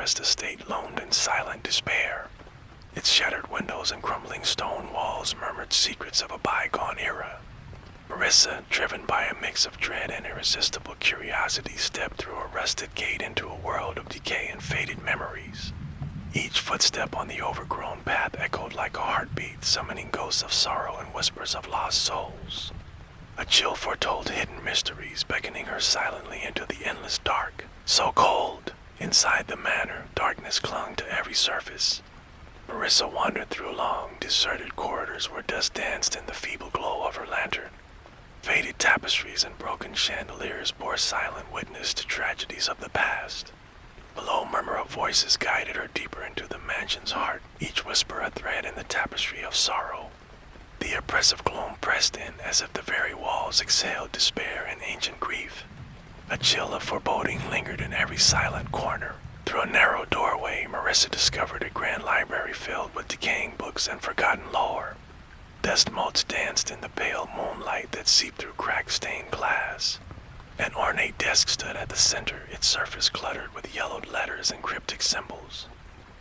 vast estate loomed in silent despair. Its shattered windows and crumbling stone walls murmured secrets of a bygone era. Marissa, driven by a mix of dread and irresistible curiosity, stepped through a rusted gate into a world of decay and faded memories. Each footstep on the overgrown path echoed like a heartbeat, summoning ghosts of sorrow and whispers of lost souls. A chill foretold hidden mysteries, beckoning her silently into the endless dark. So cold! Inside the manor, darkness clung to every surface. Marissa wandered through long, deserted corridors where dust danced in the feeble glow of her lantern. Faded tapestries and broken chandeliers bore silent witness to tragedies of the past. A low murmur of voices guided her deeper into the mansion's heart, each whisper a thread in the tapestry of sorrow. The oppressive gloom pressed in as if the very walls exhaled despair and ancient grief. A chill of foreboding lingered in every silent corner. Through a narrow doorway, Marissa discovered a grand library filled with decaying books and forgotten lore. Dust motes danced in the pale moonlight that seeped through crack-stained glass. An ornate desk stood at the center, its surface cluttered with yellowed letters and cryptic symbols.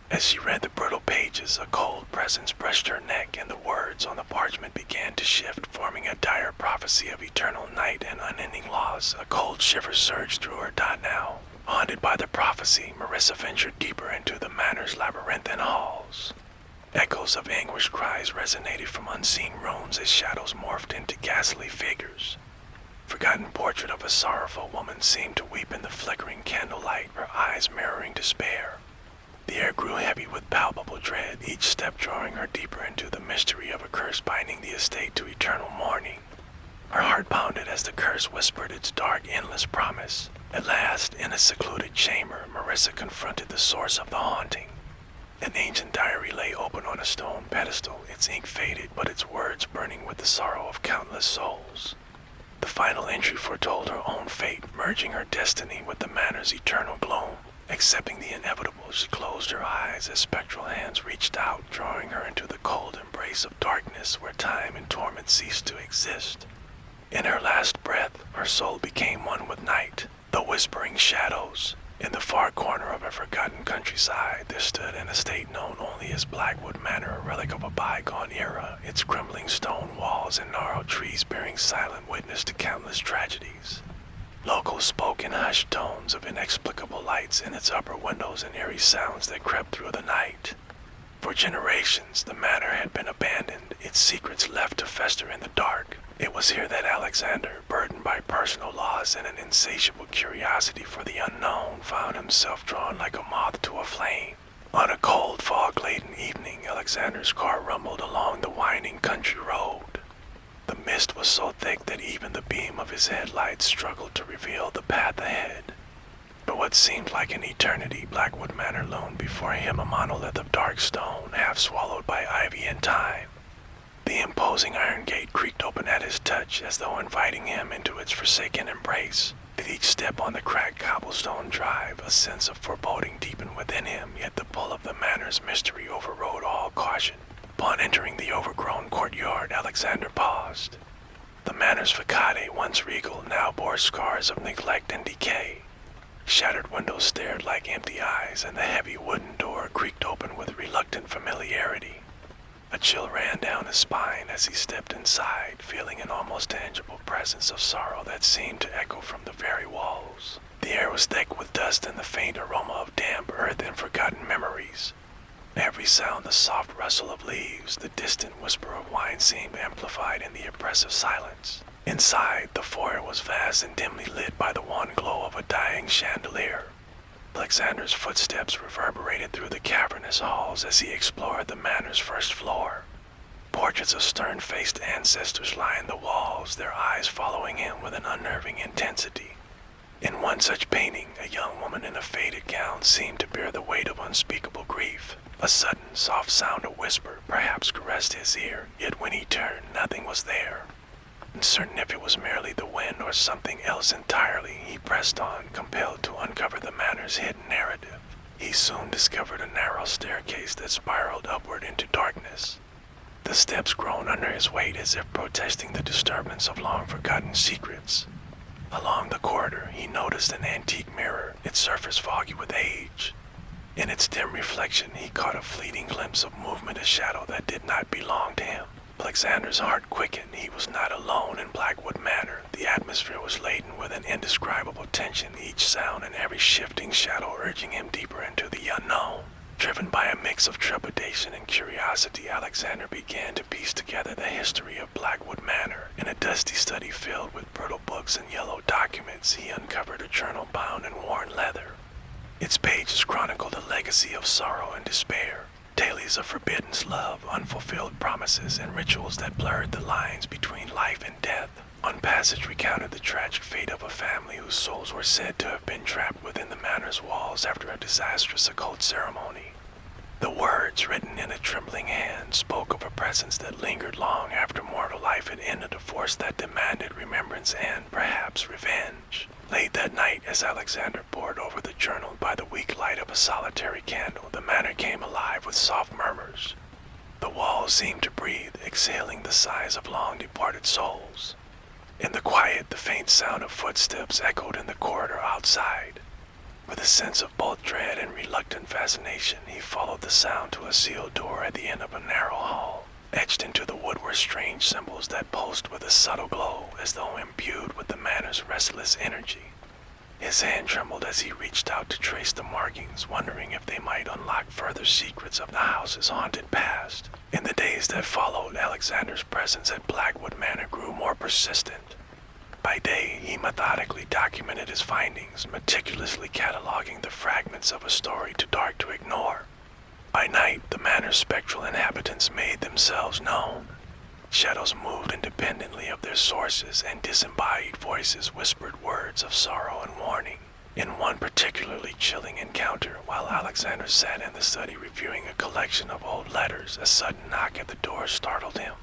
As she read the brittle pages, a cold presence brushed her neck, and the words on the parchment began to shift, forming a dire prophecy of eternal night and unending loss. A cold shiver surged through her now. Haunted by the prophecy, Marissa ventured deeper into the manor's labyrinthine halls. Echoes of anguished cries resonated from unseen rooms as shadows morphed into ghastly figures. Forgotten portrait of a sorrowful woman seemed to weep in the flickering candlelight, her eyes mirroring despair. The air grew heavy with palpable dread, each step drawing her deeper into the mystery of a curse binding the estate to eternal mourning. Her heart pounded as the curse whispered its dark, endless promise. At last, in a secluded chamber, Marissa confronted the source of the haunting. An ancient diary lay open on a stone pedestal, its ink faded, but its words burning with the sorrow of countless souls. The final entry foretold her own fate, merging her destiny with the manor's eternal gloom. Accepting the inevitable, she closed her eyes as spectral hands reached out, drawing her into the cold embrace of darkness where time and torment ceased to exist. In her last breath, her soul became one with night, the whispering shadows. In the far corner of a forgotten countryside, there stood an estate known only as Blackwood Manor, a relic of a bygone era, its crumbling stone walls and gnarled trees bearing silent witness to countless tragedies. Locals spoke in hushed tones of inexplicable lights in its upper windows and eerie sounds that crept through the night. For generations, the manor had been abandoned, its secrets left to fester in the dark. It was here that Alexander, burdened by personal loss and an insatiable curiosity for the unknown, found himself drawn like a moth to a flame. On a cold, fog-laden evening, Alexander's car rumbled along the winding country road. The mist was so thick that even the beam of his headlights struggled to reveal the path ahead. For what seemed like an eternity, Blackwood Manor loomed before him, a monolith of dark stone, half swallowed by ivy and time. The imposing iron gate creaked open at his touch, as though inviting him into its forsaken embrace. With each step on the cracked cobblestone drive, a sense of foreboding deepened within him, yet the pull of the manor's mystery overrode all caution. Upon entering the overgrown courtyard, Alexander paused. The manor's facade, once regal, now bore scars of neglect and decay. Shattered windows stared like empty eyes, and the heavy wooden door creaked open with reluctant familiarity. A chill ran down his spine as he stepped inside, feeling an almost tangible presence of sorrow that seemed to echo from the very walls. The air was thick with dust and the faint aroma of damp earth and forgotten memories. Every sound, the soft rustle of leaves, the distant whisper of wine seemed amplified in the oppressive silence. Inside, the foyer was vast and dimly lit by the wan glow of a dying chandelier. Alexander's footsteps reverberated through the cavernous halls as he explored the manor's first floor. Portraits of stern-faced ancestors lined the walls, their eyes following him with an unnerving intensity. In one such painting, a young woman in a faded gown seemed to bear the weight of unspeakable grief. A sudden, soft sound, a whisper, perhaps caressed his ear, yet when he turned, nothing was there. Uncertain if it was merely the wind or something else entirely, he pressed on, compelled to uncover the manor's hidden narrative. He soon discovered a narrow staircase that spiraled upward into darkness. The steps groaned under his weight as if protesting the disturbance of long-forgotten secrets. Along the corridor, he noticed an antique mirror, its surface foggy with age. In its dim reflection, he caught a fleeting glimpse of movement, a shadow that did not belong to him. Alexander's heart quickened. He was not alone in Blackwood Manor. The atmosphere was laden with an indescribable tension, each sound and every shifting shadow urging him deeper into the unknown. Driven by a mix of trepidation and curiosity, Alexander began to piece together the history of Blackwood Manor. In a dusty study filled with brittle books and yellow documents, he uncovered a journal bound in worn leather. Its pages chronicled a legacy of sorrow and despair, tales of forbidden love, unfulfilled promises, and rituals that blurred the lines between life and death. One passage recounted the tragic fate of a family whose souls were said to have been trapped within the manor's walls after a disastrous occult ceremony. The words, written in a trembling hand, spoke of a presence that lingered long after mortal life had ended, a force that demanded remembrance and, perhaps, revenge. Late that night, as Alexander pored over the journal by the weak light of a solitary candle, the manor came alive with soft murmurs. The walls seemed to breathe, exhaling the sighs of long-departed souls. In the quiet, the faint sound of footsteps echoed in the corridor outside. With a sense of both dread and reluctant fascination, he followed the sound to a sealed door at the end of a narrow hall. Etched into the wood were strange symbols that pulsed with a subtle glow, as though imbued with the manor's restless energy. His hand trembled as he reached out to trace the markings, wondering if they might unlock further secrets of the house's haunted past. In the days that followed, Alexander's presence at Blackwood Manor grew more persistent. By day, he methodically documented his findings, meticulously cataloging the fragments of a story too dark to ignore. By night, the manor's spectral inhabitants made themselves known. Shadows moved independently of their sources, and disembodied voices whispered words of sorrow and warning. In one particularly chilling encounter, while Alexander sat in the study reviewing a collection of old letters, a sudden knock at the door startled him.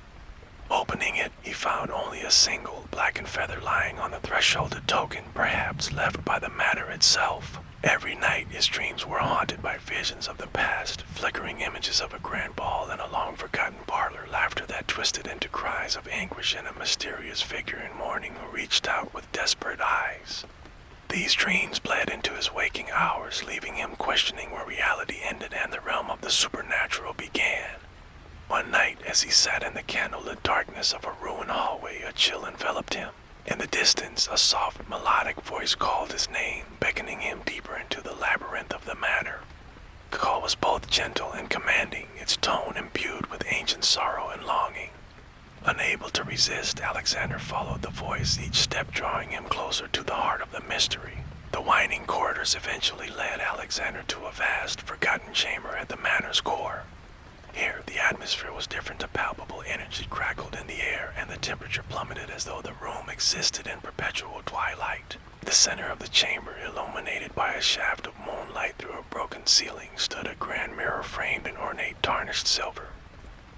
Opening it, he found only a single blackened feather lying on the threshold, a token, perhaps, left by the matter itself. Every night, his dreams were haunted by visions of the past, flickering images of a grand ball in a long-forgotten parlor, laughter that twisted into cries of anguish, and a mysterious figure in mourning who reached out with desperate eyes. These dreams bled into his waking hours, leaving him questioning where reality ended and the realm of the supernatural began. One night, as he sat in the candlelit darkness of a ruined hallway, a chill enveloped him. In the distance, a soft, melodic voice called his name, beckoning him deeper into the labyrinth of the manor. The call was both gentle and commanding, its tone imbued with ancient sorrow and longing. Unable to resist, Alexander followed the voice, each step drawing him closer to the heart of the mystery. The winding corridors eventually led Alexander to a vast, forgotten chamber at the manor's core. Here, the atmosphere was different. A palpable energy crackled in the air, and the temperature plummeted as though the room existed in perpetual twilight. The center of the chamber, illuminated by a shaft of moonlight through a broken ceiling, stood a grand mirror framed in ornate tarnished silver.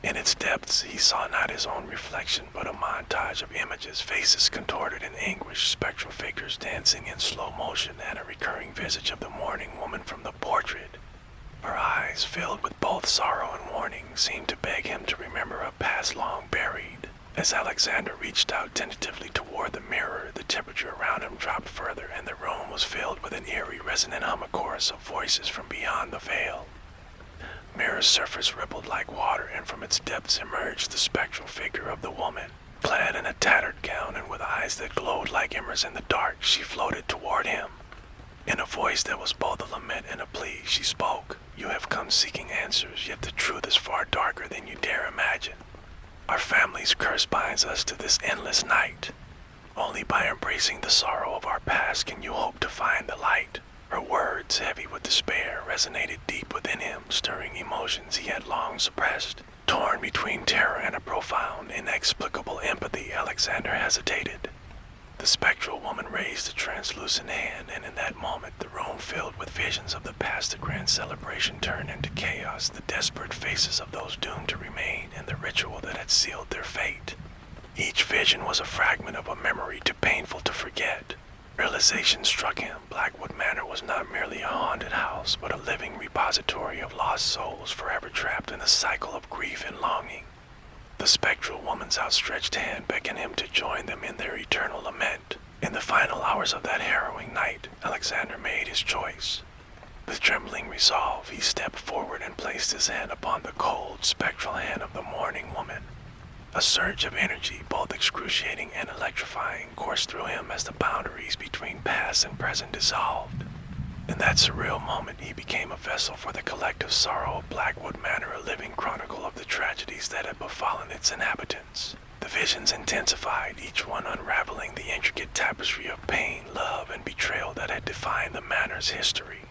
In its depths, he saw not his own reflection, but a montage of images, faces contorted in anguish, spectral figures dancing in slow motion, and a recurring visage of the mourning woman from the portrait. Her eyes, filled with both sorrow and warning, seemed to beg him to remember a past long buried. As Alexander reached out tentatively toward the mirror, the temperature around him dropped further, and the room was filled with an eerie, resonant hum, a chorus of voices from beyond the veil. Mirror's surface rippled like water, and from its depths emerged the spectral figure of the woman. Clad in a tattered gown and with eyes that glowed like embers in the dark, she floated toward him. In a voice that was both a lament and a plea, she spoke. "You have come seeking answers, yet the truth is far darker than you dare imagine. Our family's curse binds us to this endless night. Only by embracing the sorrow of our past can you hope to find the light." Her words, heavy with despair, resonated deep within him, stirring emotions he had long suppressed. Torn between terror and a profound, inexplicable empathy, Alexander hesitated. The spectral woman raised a translucent hand, and in that moment, the room filled with visions of the past, the grand celebration turned into chaos, the desperate faces of those doomed to remain, and the ritual that had sealed their fate. Each vision was a fragment of a memory too painful to forget. Realization struck him. Blackwood Manor was not merely a haunted house, but a living repository of lost souls forever trapped in a cycle of grief and longing. The spectral woman's outstretched hand beckoned him to join them in their eternal lament. In the final hours of that harrowing night, Alexander made his choice. With trembling resolve, he stepped forward and placed his hand upon the cold, spectral hand of the mourning woman. A surge of energy, both excruciating and electrifying, coursed through him as the boundaries between past and present dissolved. In that surreal moment, he became a vessel for the collective sorrow of Blackwood Manor, a living chronicle of the tragedies that had befallen its inhabitants. The visions intensified, each one unraveling the intricate tapestry of pain, love, and betrayal that had defined the manor's history.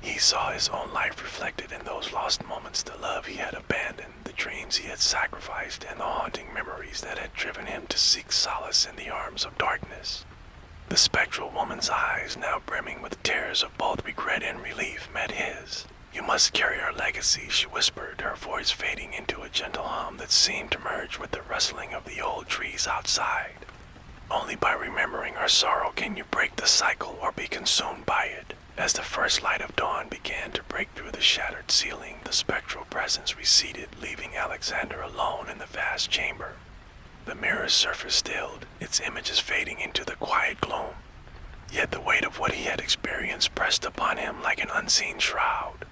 He saw his own life reflected in those lost moments, the love he had abandoned, the dreams he had sacrificed, and the haunting memories that had driven him to seek solace in the arms of darkness. The spectral woman's eyes, now brimming with tears of both regret and relief, met his. "You must carry our legacy," she whispered, her voice fading into a gentle hum that seemed to merge with the rustling of the old trees outside. "Only by remembering our sorrow can you break the cycle or be consumed by it." As the first light of dawn began to break through the shattered ceiling, the spectral presence receded, leaving Alexander alone in the vast chamber. The mirror's surface stilled, its images fading into the quiet gloom. Yet the weight of what he had experienced pressed upon him like an unseen shroud.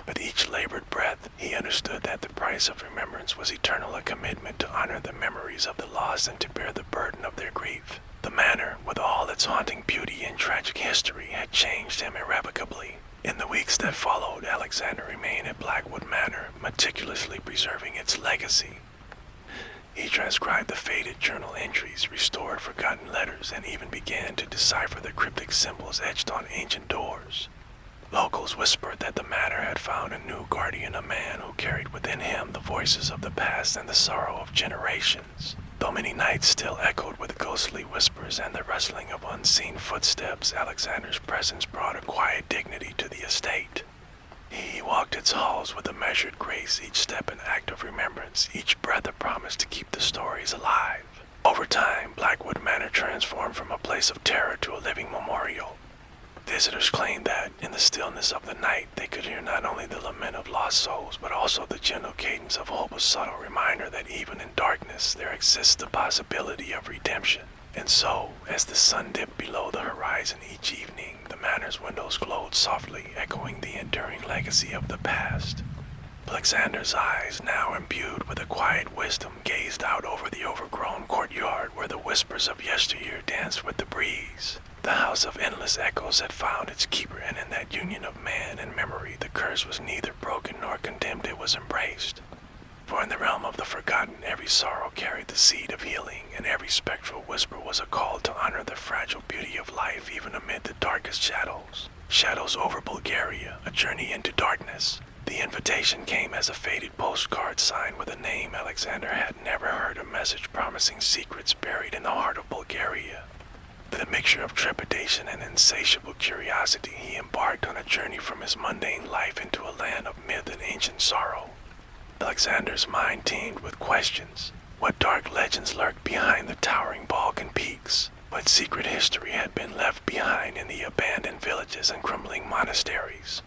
With each labored breath, he understood that the price of remembrance was eternal, a commitment to honor the memories of the lost and to bear the burden of their grief. The manor, with all its haunting beauty and tragic history, had changed him irrevocably. In the weeks that followed, Alexander remained at Blackwood Manor, meticulously preserving its legacy. He transcribed the faded journal entries, restored forgotten letters, and even began to decipher the cryptic symbols etched on ancient doors. Locals whispered that the manor had found a new guardian, a man who carried within him the voices of the past and the sorrow of generations. Though many nights still echoed with ghostly whispers and the rustling of unseen footsteps, Alexander's presence brought a quiet dignity to the estate. He walked its halls with a measured grace, each step an act of remembrance, each breath a promise to keep the stories alive. Over time, Blackwood Manor transformed from a place of terror to a living memorial. Visitors claimed that, in the stillness of the night, they could hear not only the lament of lost souls, but also the gentle cadence of hope, a subtle reminder that even in darkness, there exists the possibility of redemption. And so, as the sun dipped below the horizon each evening, the manor's windows glowed softly, echoing the enduring legacy of the past. Alexander's eyes, now imbued with a quiet wisdom, gazed out over the overgrown courtyard where the whispers of yesteryear danced with the breeze. The house of endless echoes had found its keeper, and in that union of man and memory, the curse was neither broken nor condemned, it was embraced. For in the realm of the forgotten, every sorrow carried the seed of healing, and every spectral whisper was a call to honor the fragile beauty of life even amid the darkest shadows. Shadows over Bulgaria, a journey into darkness. The invitation came as a faded postcard signed with a name Alexander had never heard, a message promising secrets buried in the heart of Bulgaria. With a mixture of trepidation and insatiable curiosity, he embarked on a journey from his mundane life into a land of myth and ancient sorrow. Alexander's mind teemed with questions. What dark legends lurked behind the towering Balkan peaks? What secret history had been left behind in the abandoned villages and crumbling monasteries?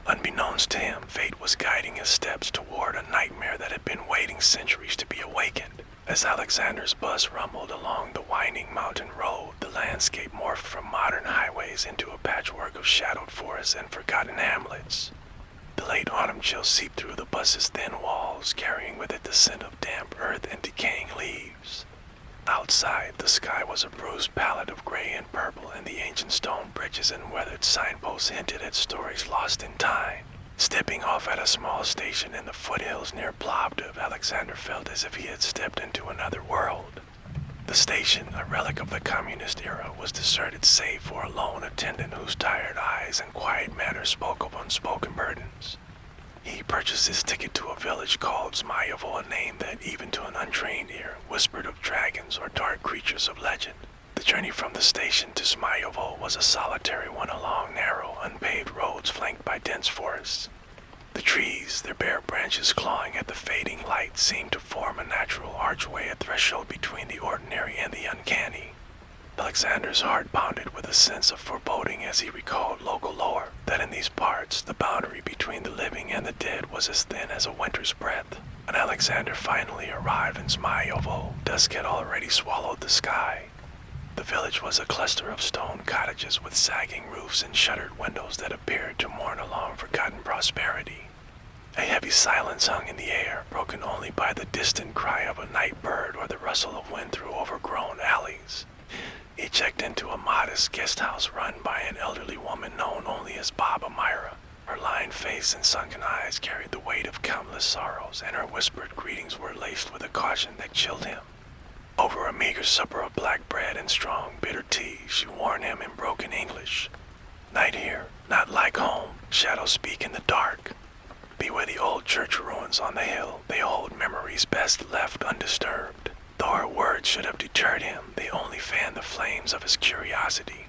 Unbeknownst to him, fate was guiding his steps toward a nightmare that had been waiting centuries to be awakened. As Alexander's bus rumbled along the winding mountain road, the landscape morphed from modern highways into a patchwork of shadowed forests and forgotten hamlets. The late autumn chill seeped through the bus's thin walls, carrying with it the scent of damp earth and decaying leaves. Outside, the sky was a bruised palette of gray and purple, and the ancient stone bridges and weathered signposts hinted at stories lost in time. Stepping off at a small station in the foothills near Plovdiv, Alexander felt as if he had stepped into another world. The station, a relic of the communist era, was deserted save for a lone attendant whose tired eyes and quiet manner spoke of unspoken burdens. He purchased his ticket to a village called Zmayevo, a name that, even to an untrained ear, whispered of dragons or dark creatures of legend. The journey from the station to Zmayevo was a solitary one along narrow, unpaved roads flanked by dense forests. The trees, their bare branches clawing at the fading light, seemed to form a natural archway, a threshold between the ordinary and the uncanny. Alexander's heart pounded with a sense of foreboding as he recalled local lore, that in these parts, the boundary between the living and the dead was as thin as a winter's breath. When Alexander finally arrived in Zmayevo, dusk had already swallowed the sky. The village was a cluster of stone cottages with sagging roofs and shuttered windows that appeared to mourn a long-forgotten prosperity. A heavy silence hung in the air, broken only by the distant cry of a night bird or the rustle of wind through overgrown alleys. He checked into a modest guest house run by an elderly woman known only as Baba Myra. Her lined face and sunken eyes carried the weight of countless sorrows, and her whispered greetings were laced with a caution that chilled him. Over a meager supper of black bread and strong, bitter tea, she warned him in broken English. Night here, not like home, shadows speak in the dark. Beware the old church ruins on the hill, they hold memories best left undisturbed. Though her words should have deterred him, they only fanned the flames of his curiosity.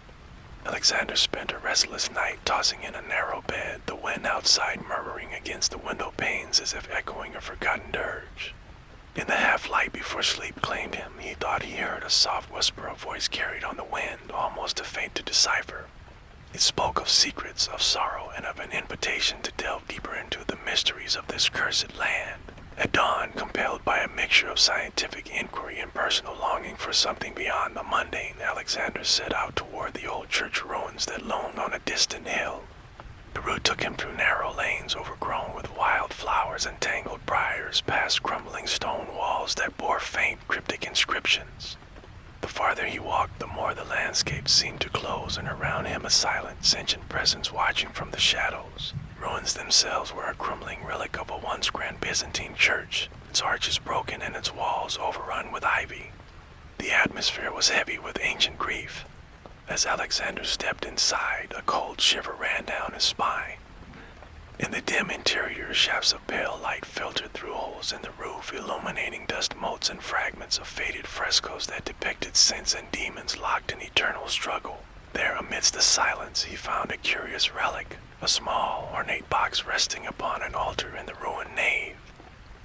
Alexander spent a restless night tossing in a narrow bed, the wind outside murmuring against the window panes as if echoing a forgotten dirge. In the half-light before sleep claimed him, he thought he heard a soft whisper of voice carried on the wind, almost too faint to decipher. It spoke of secrets, of sorrow, and of an invitation to delve deeper into the mysteries of this cursed land. At dawn, compelled by a mixture of scientific inquiry and personal longing for something beyond the mundane, Alexander set out toward the old church ruins that loomed on a distant hill. The route took him through narrow lanes overgrown with wild flowers and tangled briars, past crumbling stone walls that bore faint, cryptic inscriptions. The farther he walked, the more the landscape seemed to close, and around him a silent, sentient presence watching from the shadows. Ruins themselves were a crumbling relic of a once grand Byzantine church, its arches broken and its walls overrun with ivy. The atmosphere was heavy with ancient grief. As Alexander stepped inside, a cold shiver ran down his spine. In the dim interior, shafts of pale light filtered through holes in the roof, illuminating dust motes and fragments of faded frescoes that depicted saints and demons locked in eternal struggle. There, amidst the silence, he found a curious relic, a small, ornate box resting upon an altar in the ruined nave.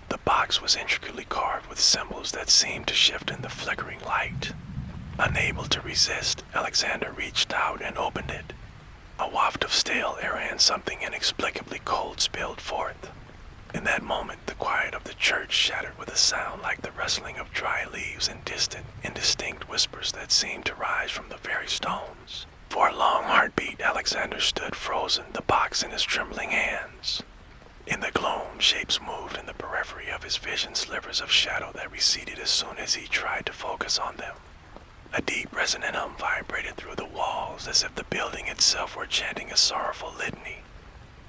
The box was intricately carved with symbols that seemed to shift in the flickering light. Unable to resist, Alexander reached out and opened it. A waft of stale air and something inexplicably cold spilled forth. In that moment, the quiet of the church shattered with a sound like the rustling of dry leaves and distant, indistinct whispers that seemed to rise from the very stones. For a long heartbeat, Alexander stood frozen, the box in his trembling hands. In the gloom, shapes moved in the periphery of his vision, slivers of shadow that receded as soon as he tried to focus on them. A deep, resonant hum vibrated through the walls, as if the building itself were chanting a sorrowful litany.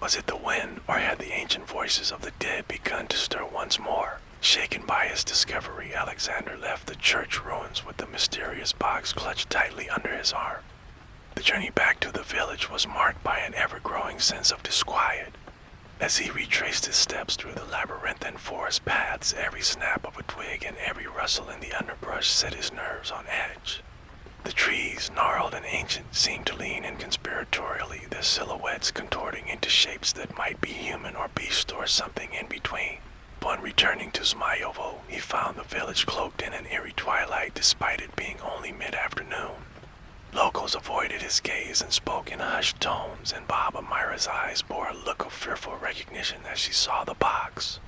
Was it the wind, or had the ancient voices of the dead begun to stir once more? Shaken by his discovery, Alexander left the church ruins with the mysterious box clutched tightly under his arm. The journey back to the village was marked by an ever-growing sense of disquiet. As he retraced his steps through the labyrinthine forest paths, every snap of a twig and every rustle in the underbrush set his nerves on edge. The trees, gnarled and ancient, seemed to lean in conspiratorially, their silhouettes contorting into shapes that might be human or beast or something in between. Upon returning to Zmayovo, he found the village cloaked in an eerie twilight despite it being only mid-afternoon. Locals avoided his gaze and spoke in hushed tones, and Baba Myra's eyes bore a look of fearful recognition as she saw the box.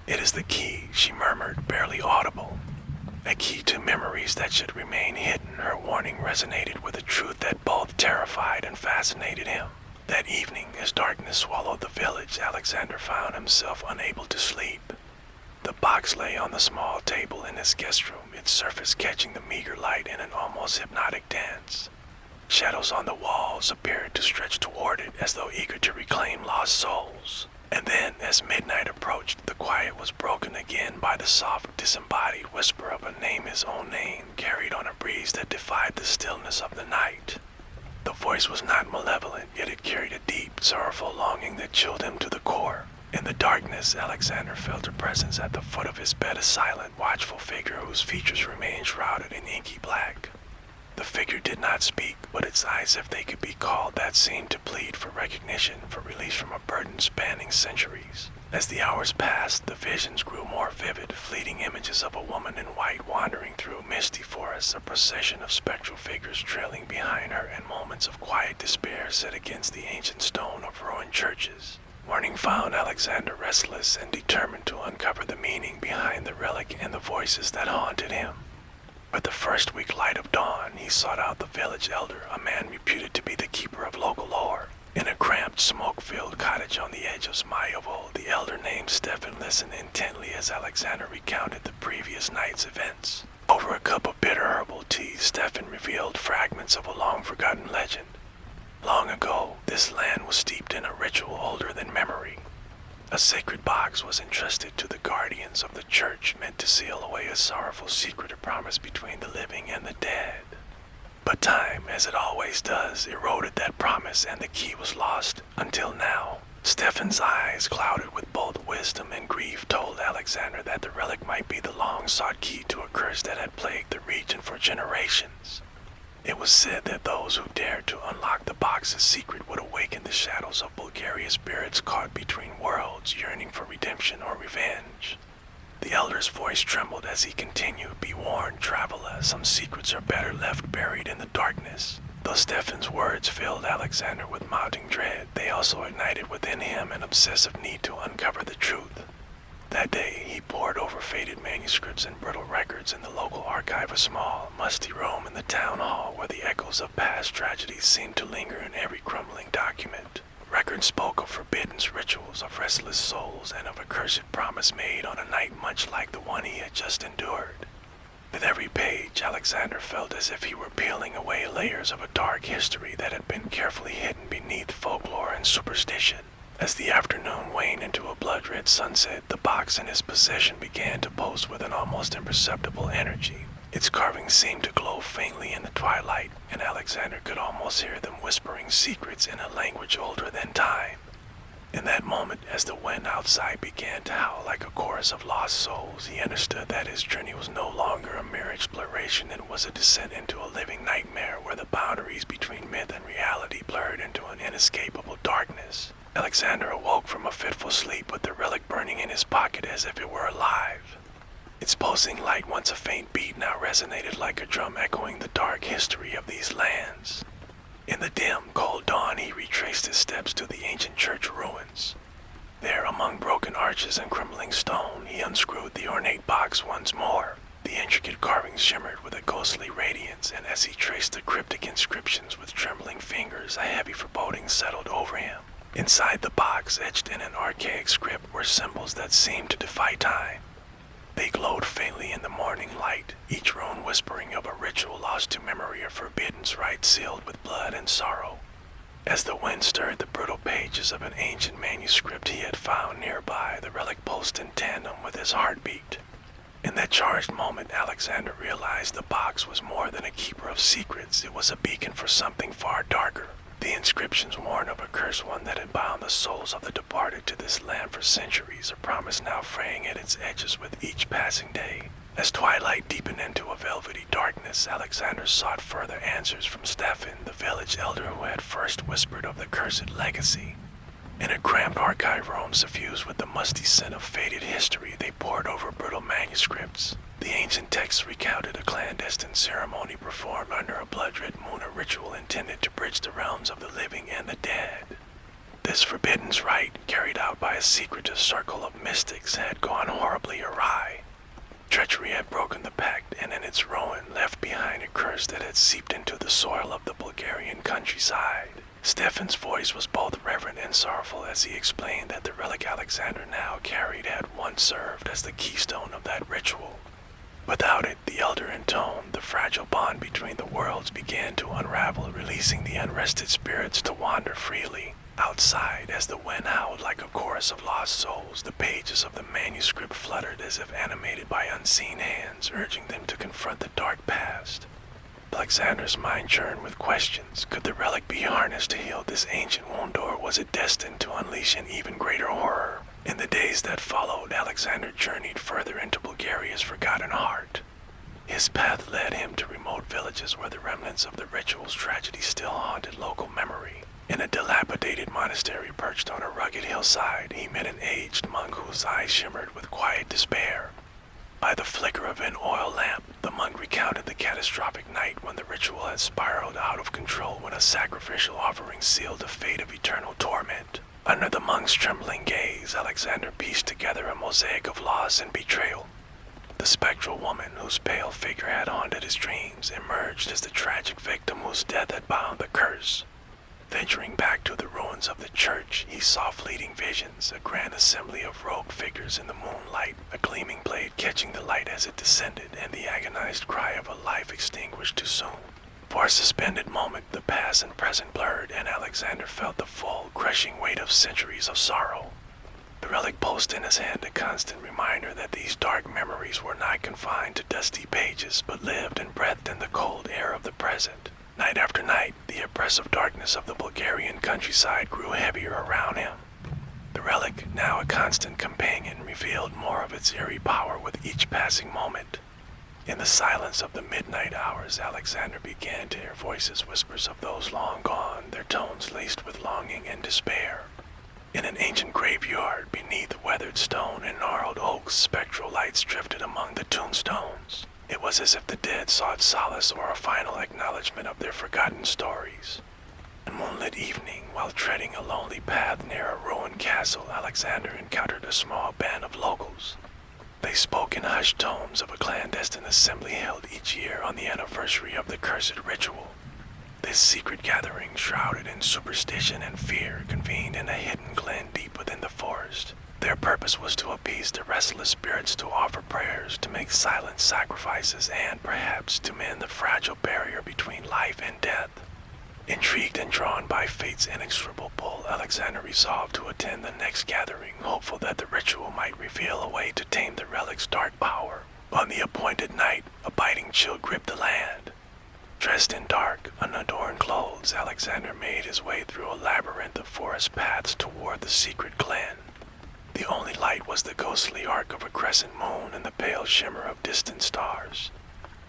"It is the key," she murmured, barely audible. A key to memories that should remain hidden. Her warning resonated with a truth that both terrified and fascinated him. That evening, as darkness swallowed the village, Alexander found himself unable to sleep. The box lay on the small table in his guest room, its surface catching the meager light in an almost hypnotic dance. Shadows on the walls appeared to stretch toward it as though eager to reclaim lost souls. And then, as midnight approached, the quiet was broken again by the soft, disembodied whisper of a name his own name, carried on a breeze that defied the stillness of the night. The voice was not malevolent, yet it carried a deep, sorrowful longing that chilled him to the core. In the darkness, Alexander felt a presence at the foot of his bed, a silent, watchful figure whose features remained shrouded in inky black. The figure did not speak, but its eyes, if they could be called that, seemed to plead for recognition, for release from a burden spanning centuries. As the hours passed, the visions grew more vivid, fleeting images of a woman in white wandering through misty forests, a procession of spectral figures trailing behind her, and moments of quiet despair set against the ancient stone of ruined churches. Morning found Alexander restless and determined to uncover the meaning behind the relic and the voices that haunted him. With the first weak light of dawn, he sought out the village elder, a man reputed to be the keeper of local lore. In a cramped, smoke-filled cottage on the edge of Smayovo, the elder named Stefan listened intently as Alexander recounted the previous night's events. Over a cup of bitter herbal tea, Stefan revealed fragments of a long-forgotten legend. Long ago, this land was steeped in a ritual older than memory. A sacred box was entrusted to the guardians of the church, meant to seal away a sorrowful secret or promise between the living and the dead. But time, as it always does, eroded that promise and the key was lost, until now. Stefan's eyes, clouded with both wisdom and grief, told Alexander that the relic might be the long-sought key to a curse that had plagued the region for generations. It was said that those who dared to unlock the box's secret would awaken the shadows of Bulgaria's spirits caught between worlds, yearning for redemption or revenge. The elder's voice trembled as he continued, "Be warned, traveler, some secrets are better left buried in the darkness." Though Stefan's words filled Alexander with mounting dread, they also ignited within him an obsessive need to uncover the truth. That day, he pored over faded manuscripts and brittle records in the local archive, a small, musty room in the town hall where the echoes of past tragedies seemed to linger in every crumbling document. Records spoke of forbidden rituals, of restless souls, and of a cursed promise made on a night much like the one he had just endured. With every page, Alexander felt as if he were peeling away layers of a dark history that had been carefully hidden beneath folklore and superstition. As the afternoon waned into a blood-red sunset, the box in his possession began to pulse with an almost imperceptible energy. Its carvings seemed to glow faintly in the twilight, and Alexander could almost hear them whispering secrets in a language older than time. In that moment, as the wind outside began to howl like a chorus of lost souls, he understood that his journey was no longer a mere exploration. It was a descent into a living nightmare where the boundaries between myth and reality blurred into an inescapable darkness. Alexander awoke from a fitful sleep with the relic burning in his pocket as if it were alive. Its pulsing light, once a faint beat, now resonated like a drum echoing the dark history of these lands. In the dim, cold dawn, he retraced his steps to the ancient church ruins. There, among broken arches and crumbling stone, he unscrewed the ornate box once more. The intricate carvings shimmered with a ghostly radiance, and as he traced the cryptic inscriptions with trembling fingers, a heavy foreboding settled over him. Inside the box, etched in an archaic script, were symbols that seemed to defy time. They glowed faintly in the morning light, each rune whispering of a ritual lost to memory, a forbidden rite sealed with blood and sorrow. As the wind stirred the brittle pages of an ancient manuscript he had found nearby, the relic pulsed in tandem with his heartbeat. In that charged moment, Alexander realized the box was more than a keeper of secrets. It was a beacon for something far darker. The inscriptions warned of a curse, one that had bound the souls of the departed to this land for centuries, a promise now fraying at its edges with each passing day. As twilight deepened into a velvety darkness, Alexander sought further answers from Stefan, the village elder who had first whispered of the cursed legacy. In a cramped archive room suffused with the musty scent of faded history, they pored over brittle manuscripts. The ancient texts recounted a clandestine ceremony performed under a blood-red moon, a ritual intended to bridge the realms of the living and the dead. This forbidden rite, carried out by a secretive circle of mystics, had gone horribly awry. Treachery had broken the pact, and in its ruin left behind a curse that had seeped into the soil of the Bulgarian countryside. Stefan's voice was both reverent and sorrowful as he explained that the relic Alexander now carried had once served as the keystone of that ritual. Without it, the elder intoned, the fragile bond between the worlds began to unravel, releasing the unrested spirits to wander freely. Outside, as the wind howled like a chorus of lost souls, the pages of the manuscript fluttered as if animated by unseen hands, urging them to confront the dark past. Alexander's mind churned with questions. Could the relic be harnessed to heal this ancient wound, or was it destined to unleash an even greater horror? In the days that followed, Alexander journeyed further into Bulgaria's forgotten heart. His path led him to remote villages where the remnants of the ritual's tragedy still haunted local memory. In a dilapidated monastery perched on a rugged hillside, he met an aged monk whose eyes shimmered with quiet despair. By the flicker of an oil lamp, the monk recounted the catastrophic night when the ritual had spiraled out of control, when a sacrificial offering sealed the fate of eternal torment. Under the monk's trembling gaze, Alexander pieced together a mosaic of loss and betrayal. The spectral woman whose pale figure had haunted his dreams emerged as the tragic victim whose death had bound the curse. Venturing back to the ruins of the church, he saw fleeting visions, a grand assembly of robed figures in the moonlight, a gleaming blade catching the light as it descended, and the agonized cry of a life extinguished too soon. For a suspended moment, the past and present blurred, and Alexander felt the full, crushing weight of centuries of sorrow. The relic posed in his hand a constant reminder that these dark memories were not confined to dusty pages, but lived and breathed in the cold air of the present. Night after night, the oppressive darkness of the Bulgarian countryside grew heavier around him. The relic, now a constant companion, revealed more of its eerie power with each passing moment. In the silence of the midnight hours, Alexander began to hear voices, whispers of those long gone, their tones laced with longing and despair. In an ancient graveyard, beneath weathered stone and gnarled oaks, spectral lights drifted among the tombstones. It was as if the dead sought solace or a final acknowledgement of their forgotten stories. One moonlit evening, while treading a lonely path near a ruined castle, Alexander encountered a small band of locals. They spoke in hushed tones of a clandestine assembly held each year on the anniversary of the cursed ritual. This secret gathering, shrouded in superstition and fear, convened in a hidden glen deep within the forest. Their purpose was to appease the restless spirits, to offer prayers, to make silent sacrifices, and perhaps to mend the fragile barrier between life and death. Intrigued and drawn by fate's inexorable pull, Alexander resolved to attend the next gathering, hopeful that the ritual might reveal a way to tame the relic's dark power. On the appointed night, a biting chill gripped the land. Dressed in dark, unadorned clothes, Alexander made his way through a labyrinth of forest paths toward the secret glen. The only light was the ghostly arc of a crescent moon and the pale shimmer of distant stars.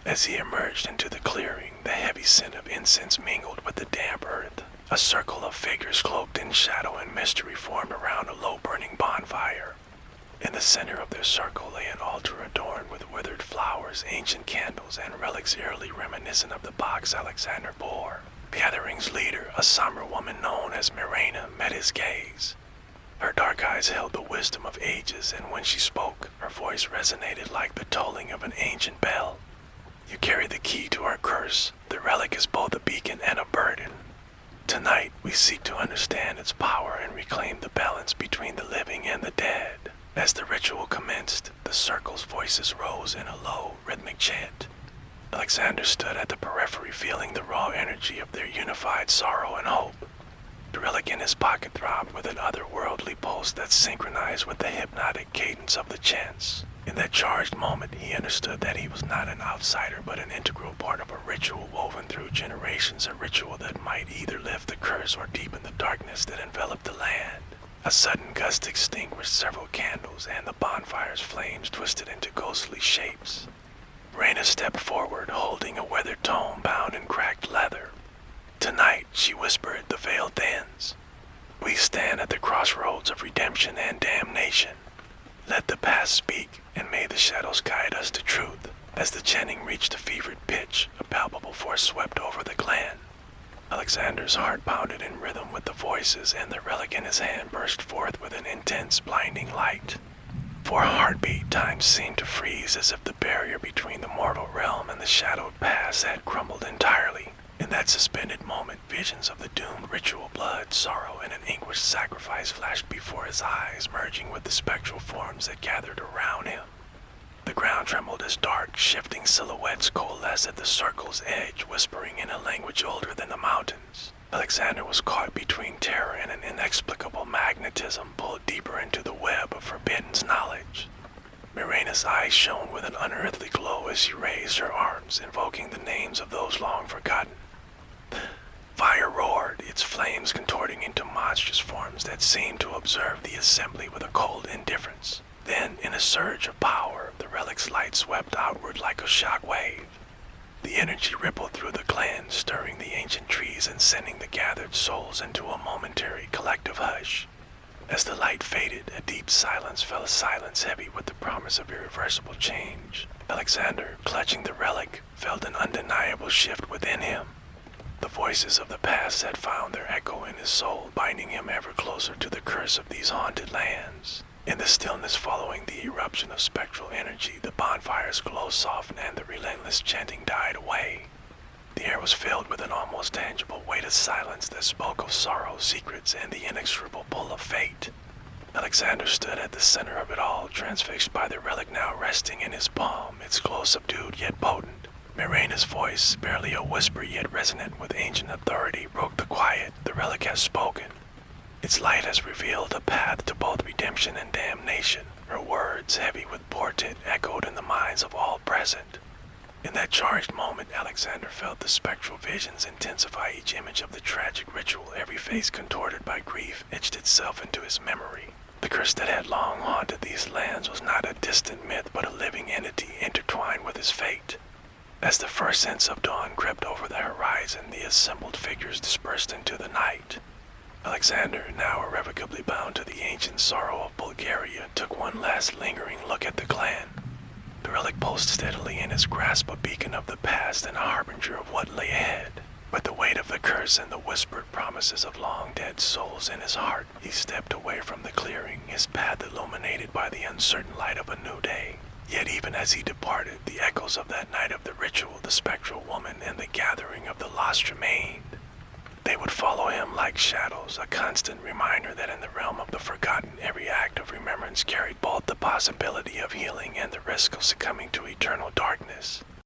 As he emerged into the clearing, the heavy scent of incense mingled with the damp earth. A circle of figures cloaked in shadow and mystery formed around a low-burning bonfire. In the center of their circle lay an altar adorned with withered flowers, ancient candles, and relics eerily reminiscent of the box Alexander bore. The gathering's leader, a somber woman known as Mirena, met his gaze. Her dark eyes held the wisdom of ages, and when she spoke, her voice resonated like the tolling of an ancient bell. You carry the key to our curse. The relic is both a beacon and a burden. Tonight, we seek to understand its power and reclaim the balance between the living and the dead. As the ritual commenced, the circle's voices rose in a low, rhythmic chant. Alexander stood at the periphery, feeling the raw energy of their unified sorrow and hope. The relic in his pocket throbbed with an otherworldly pulse that synchronized with the hypnotic cadence of the chants. In that charged moment, he understood that he was not an outsider, but an integral part of a ritual woven through generations, a ritual that might either lift the curse or deepen the darkness that enveloped the land. A sudden gust extinguished several candles, and the bonfire's flames twisted into ghostly shapes. Raina stepped forward, holding a weathered tome bound in cracked leather. Tonight, she whispered, the veil thins. We stand at the crossroads of redemption and damnation. Let the past speak, and may the shadows guide us to truth. As the chanting reached a fevered pitch, a palpable force swept over the glen. Alexander's heart pounded in rhythm with the voices, and the relic in his hand burst forth with an intense, blinding light. For a heartbeat, time seemed to freeze, as if the barrier between the mortal realm and the shadowed past had crumbled entirely. In that suspended moment, visions of the doomed ritual, blood, sorrow, and an anguished sacrifice flashed before his eyes, merging with the spectral forms that gathered around him. The ground trembled as dark, shifting silhouettes coalesced at the circle's edge, whispering in a language older than the mountains. Alexander was caught between terror and an inexplicable magnetism, pulled deeper into the web of forbidden knowledge. Mirena's eyes shone with an unearthly glow as she raised her arms, invoking the names of those long forgotten. Fire roared, its flames contorting into monstrous forms that seemed to observe the assembly with a cold indifference. Then, in a surge of power, the relic's light swept outward like a shock wave. The energy rippled through the glen, stirring the ancient trees and sending the gathered souls into a momentary collective hush. As the light faded, a deep silence fell, a silence heavy with the promise of irreversible change. Alexander, clutching the relic, felt an undeniable shift within him. The voices of the past had found their echo in his soul, binding him ever closer to the curse of these haunted lands. In the stillness following the eruption of spectral energy, the bonfire's glow softened and the relentless chanting died away. The air was filled with an almost tangible weight of silence that spoke of sorrow, secrets, and the inexorable pull of fate. Alexander stood at the center of it all, transfixed by the relic now resting in his palm, its glow subdued yet potent. Mirena's voice, barely a whisper yet resonant with ancient authority, broke the quiet. The relic has spoken. Its light has revealed a path to both redemption and damnation. Her words, heavy with portent, echoed in the minds of all present. In that charged moment, Alexander felt the spectral visions intensify. Each image of the tragic ritual, every face contorted by grief, etched itself into his memory. The curse that had long haunted these lands was not a distant myth, but a living entity intertwined with his fate. As the first sense of dawn crept over the horizon, the assembled figures dispersed into the night. Alexander, now irrevocably bound to the ancient sorrow of Bulgaria, took one last lingering look at the clan. The relic pulsed steadily in his grasp, a beacon of the past and a harbinger of what lay ahead. With the weight of the curse and the whispered promises of long-dead souls in his heart, he stepped away from the clearing, his path illuminated by the uncertain light of a new day. Yet even as he departed, the echoes of that night of the ritual, the spectral woman, and the gathering of the lost remained. They would follow him like shadows, a constant reminder that in the realm of the forgotten, every act of remembrance carried both the possibility of healing and the risk of succumbing to eternal darkness.